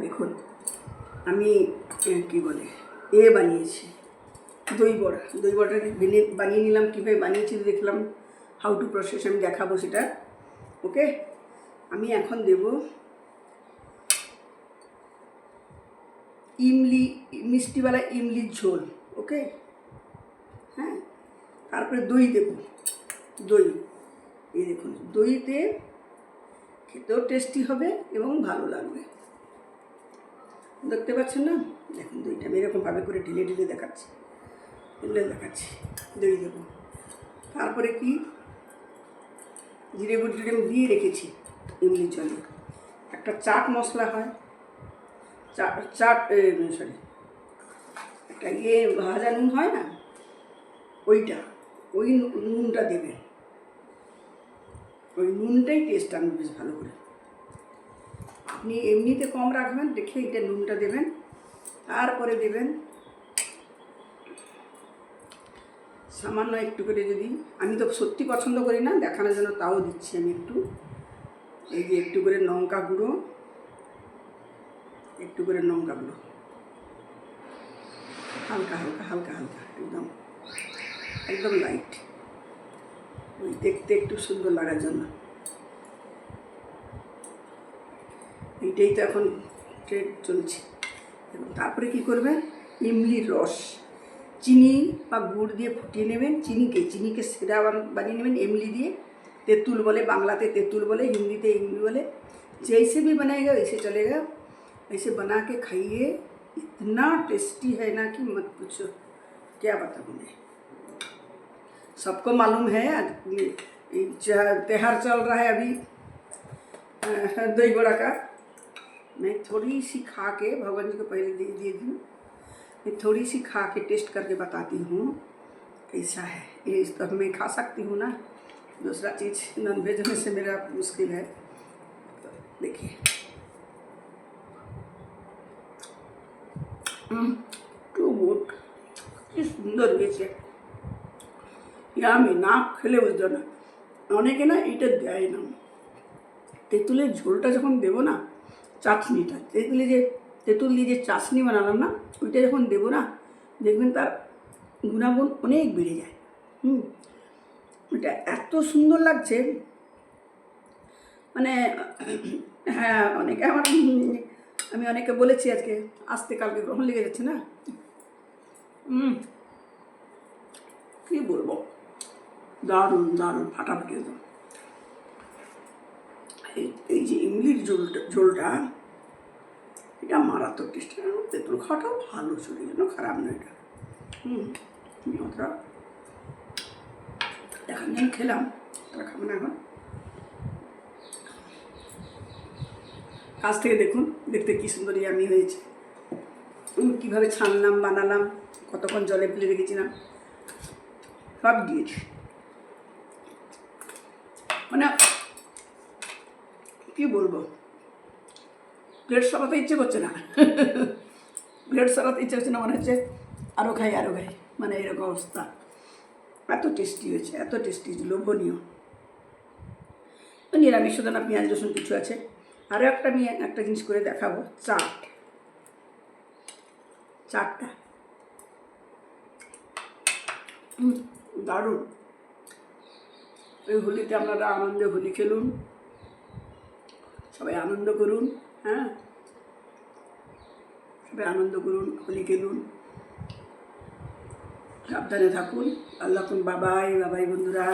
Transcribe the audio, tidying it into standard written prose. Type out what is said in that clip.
দেখুন আমি কি বলে বানিয়েছি দই বড়াটাকে বানিয়ে নিলাম। কীভাবে বানিয়েছি দেখলাম, হাউ টু প্রসেস আমি দেখাবো সেটা। ওকে, আমি এখন দেব ইমলি, মিষ্টিওয়ালা ইমলির ঝোল। ওকে, হ্যাঁ, তারপরে দই দেব। দই, এই দেখুন, দইতে খেতেও টেস্টি হবে এবং ভালো লাগবে। দেখতে পাচ্ছেন না? দেখুন দইটা আমি এরকমভাবে করে ঢিলে ঢিলে দেখাচ্ছি, দই দেবো। তারপরে কি, জিরে গুঁড়ো আমি দিয়ে রেখেছি ইমলির জন্য। একটা চাট মশলা হয়, সরি, একটা ভাজা নুন হয় না, ওই নুনটা দেবেন। ওই নুনটাই টেস্ট আনবে বেশ ভালো করে। আপনি এমনিতে কম রাখবেন, দেখে এটা নুনটা দেবেন। তারপরে দেবেন সামান্য একটু করে, যদি আমি তো সত্যি পছন্দ করি না, দেখানোর জন্য তাও দিচ্ছি আমি একটু, এই যে একটু করে লঙ্কা গুঁড়ো, হালকা হালকা হালকা হালকা, একদম একদম লাইট, ওই দেখতে একটু সুন্দর লাগার জন্য। এইটাই তো এখন ট্রেড চলছে। এবং তারপরে কি করবেন, ইমলির রস চিনি বা গুড় দিয়ে ফুটিয়ে নেবেন। চিনিকে সেরা বানিয়ে নেবেন इमली দিয়ে। तेतुल बोले, बांग्लाते तेतुल बोले, हिंदी इमली बोले। जैसे भी बनाएगा वैसे चलेगा। ऐसे बना के खाइए, इतना टेस्टी है ना कि मत पूछो, क्या बताऊँ मैं। सबको मालूम है आज त्योहार चल रहा है अभी दही बड़ा का। मैं थोड़ी सी खा के भगवान जी को पहले दे दूँ। मैं थोड़ी सी खा के टेस्ट करके बताती हूँ कैसा है। ये तो मैं खा सकती हूँ ना, दूसरा चीज़ नॉनवेज में से मेरा मुश्किल है। तो देखिए, टू गुड, কি সুন্দর হয়েছে। আমি না খেলে বুঝতো না, অনেকে না এটা দেয় না। তেঁতুলের ঝোলটা যখন দেবো না, চাটনিটা, তেঁতুল দিয়ে যে চাটনি বানালাম না, ওইটা যখন দেবো না, দেখবেন তার গুণাগুণ অনেক বেড়ে যায়। ওইটা এত সুন্দর লাগছে, মানে হ্যাঁ, অনেকে আমি অনেকে বলেছি আজকে আসতে, কালকে গ্রহণ লেগে যাচ্ছে না। কী বলবো, দারুণ দারুণ, ফাটাফাটি একদম। এই যে ইমলির ঝোলটা এটা মারাত্মক টেস্টি। তেঁতুল খাওয়াটাও ভালো, শরীরের জন্য খারাপ নয় এটা। অতটা এখন যেন খেলাম, তারা খাবো না এখন। কাছ থেকে দেখুন, দেখতে কী সুন্দর ইয়ামি হয়েছে। কীভাবে ছানলাম, বানালাম, কতক্ষণ জলে ফেলে রেখেছিলাম, সব দিয়েছি। মানে কী বলবো, প্লেট সরাতে ইচ্ছে করছে না। প্লেট সরাতে ইচ্ছে করছে না, মনে হচ্ছে আরও খাই, মানে এরকম অবস্থা। এত টেস্টি হয়েছে, এত টেস্টি, লোভনীয়। নিরামিষ না, পেঁয়াজ রসুন কিছু আছে। আরও আমি একটা জিনিস করে দেখাবো, চাটটা দারুণ। ওই হোলিতে আপনারা আনন্দে হোলি খেলুন, সবাই আনন্দ করুন। হ্যাঁ, সবাই আনন্দ করুন, হোলি খেলুন, সাবধানে থাকুন। আল্লাহ বাবাই বন্ধুরা।